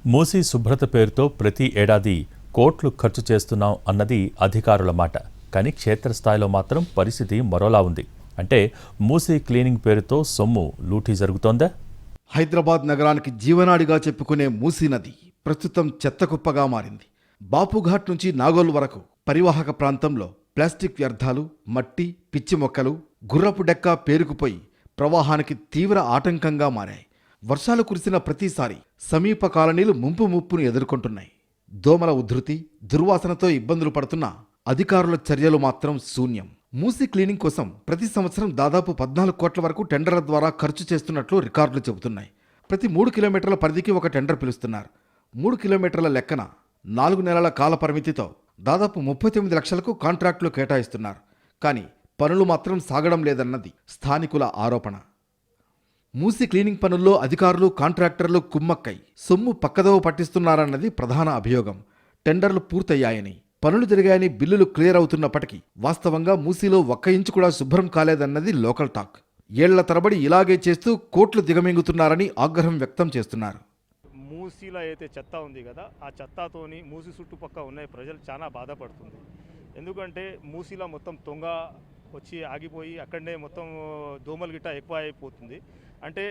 మూసీ శుభ్రత పేరుతో ప్రతి ఏడాది కోట్లు ఖర్చు చేస్తున్నాం అన్నది అధికారుల మాట. కానీ క్షేత్రస్థాయిలో మాత్రం పరిస్థితి మరోలా ఉంది. అంటే మూసీ క్లీనింగ్ పేరుతో సొమ్ము లూటీ జరుగుతోందా? హైదరాబాద్ నగరానికి జీవనాడిగా చెప్పుకునే మూసీ నది ప్రస్తుతం చెత్తకుప్పగా మారింది. బాపుఘాట్ నుంచి నాగోల్ వరకు పరివాహక ప్రాంతంలో ప్లాస్టిక్ వ్యర్థాలు, మట్టి, పిచ్చి మొక్కలు, గుర్రపు డెక్క పేరుకుపోయి ప్రవాహానికి తీవ్ర ఆటంకంగా మారాయి. వర్షాలు కురిసిన ప్రతిసారి సమీప కాలనీలు ముప్పును ఎదుర్కొంటున్నాయి. దోమల ఉధృతి, దుర్వాసనతో ఇబ్బందులు పడుతున్న అధికారుల చర్యలు మాత్రం శూన్యం. మూసీ క్లీనింగ్ కోసం ప్రతి సంవత్సరం దాదాపు 14 కోట్ల వరకు టెండర్ల ద్వారా ఖర్చు చేస్తున్నట్లు రికార్డులు చెబుతున్నాయి. ప్రతి 3 కిలోమీటర్ల పరిధికి ఒక టెండర్ పిలుస్తున్నారు. 3 కిలోమీటర్ల లెక్కన 4 నెలల కాల పరిమితితో దాదాపు 39 లక్షలకు కాంట్రాక్టులు కేటాయిస్తున్నారు. కానీ పనులు మాత్రం సాగడం లేదన్నది స్థానికుల ఆరోపణ. మూసీ క్లీనింగ్ పనుల్లో అధికారులు, కాంట్రాక్టర్లు కుమ్మక్కై సొమ్ము పక్కదోవ పట్టిస్తున్నారన్నది ప్రధాన అభియోగం. టెండర్లు పూర్తయ్యాయని, పనులు జరిగాయని బిల్లులు క్లియర్ అవుతున్నప్పటికీ వాస్తవంగా మూసీలో ఒక్క ఇంచు కూడా శుభ్రం కాలేదన్నది లోకల్ టాక్. ఏళ్ల తరబడి ఇలాగే చేస్తూ కోట్లు దిగమింగుతున్నారని ఆగ్రహం వ్యక్తం చేస్తున్నారు. మూసీలో అయితే చెత్త ఉంది కదా, ఆ చెత్తతోని మూసీ చుట్టుపక్క ఉన్న ప్రజలు చాలా బాధపడుతుంది. ఎందుకంటే మూసీలో మొత్తం తొంగ వచ్చి ఆగిపోయి అక్కడనే మొత్తం దోమలు గిట్ట ఎక్కువ అయిపోతుంది. అంటే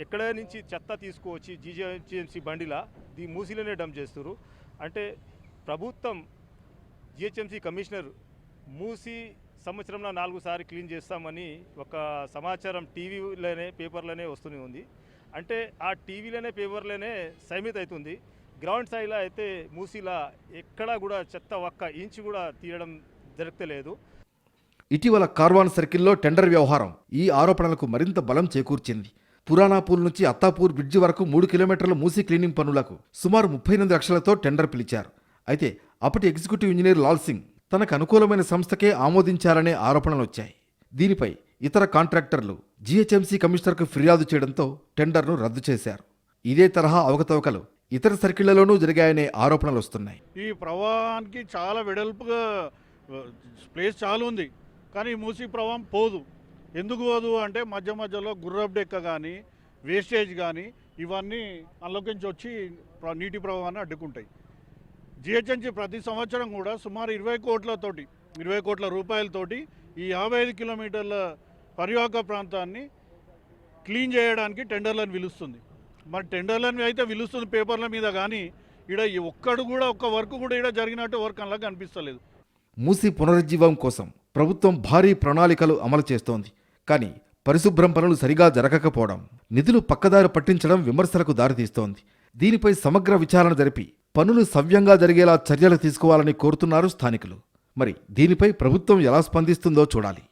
ఎక్కడ నుంచి చెత్త తీసుకువచ్చి జిహెచ్ఎంసీ బండిలా మూసీలోనే డంప్ చేస్తారు. అంటే ప్రభుత్వం, జిహెచ్ఎంసీ కమిషనర్ మూసీ సంవత్సరంలో 4 సార్లు క్లీన్ చేస్తామని ఒక సమాచారం టీవీలోనే, పేపర్లోనే వస్తూనే ఉంది. అంటే ఆ టీవీలోనే, పేపర్లోనే సైమిత అవుతుంది. గ్రౌండ్ స్థాయిలో అయితే మూసీలా ఎక్కడా కూడా చెత్త ఒక్క ఇంచు కూడా తీయడం జరగలేదు. ఇటీవల కార్వాన్ సర్కిల్లో టెండర్ వ్యవహారం ఈ ఆరోపణలకు మరింత బలం చేకూర్చింది. పురాణాపూర్ నుంచి అత్తాపూర్ బ్రిడ్జి వరకు 3 కిలోమీటర్ల మూసీ క్లీనింగ్ పనులకు సుమారు 38 లక్షలతో టెండర్ పిలిచారు. అయితే అప్పటి ఎగ్జిక్యూటివ్ ఇంజనీర్ లాల్ సింగ్ తనకు అనుకూలమైన సంస్థకే ఆమోదించారనే ఆరోపణలు వచ్చాయి. దీనిపై ఇతర కాంట్రాక్టర్లు జిహెచ్ఎంసీ కమిషనర్కు ఫిర్యాదు చేయడంతో టెండర్ను రద్దు చేశారు. ఇదే తరహా అవకతవకలు ఇతర సర్కిళ్లలోనూ జరిగాయనే ఆరోపణలు వస్తున్నాయి. ఈ ప్రవాహానికి చాలా వెడల్పుగా ప్లేస్ చాలా ఉంది, కానీ మూసీ ప్రవాహం పోదు. ఎందుకు పోదు అంటే మధ్యలో గుర్రపు డెక్క కానీ, వేస్టేజ్ కానీ ఇవన్నీ అందులోకించి వచ్చి నీటి ప్రవాహాన్ని అడ్డుకుంటాయి. జిహెచ్ఎంసీ ప్రతి సంవత్సరం కూడా సుమారు 20 కోట్ల రూపాయలతోటి ఈ 55 కిలోమీటర్ల పరివాహక ప్రాంతాన్ని క్లీన్ చేయడానికి టెండర్లను పిలుస్తుంది. మరి టెండర్లను అయితే పిలుస్తుంది పేపర్ల మీద, కానీ ఇక్కడ ఒక్క వర్క్ కూడా ఇక్కడ జరిగినట్టు వర్క్ అలా కనిపిస్తలేదు. మూసీ పునరుజ్జీవం కోసం ప్రభుత్వం భారీ ప్రణాళికలు అమలు చేస్తోంది. కానీ పరిశుభ్రం పనులు సరిగా జరగకపోవడం, నిధులు పక్కదారి పట్టించడం విమర్శలకు దారితీస్తోంది. దీనిపై సమగ్ర విచారణ జరిపి పనులు సవ్యంగా జరిగేలా చర్యలు తీసుకోవాలని కోరుతున్నారు స్థానికులు. మరి దీనిపై ప్రభుత్వం ఎలా స్పందిస్తుందో చూడాలి.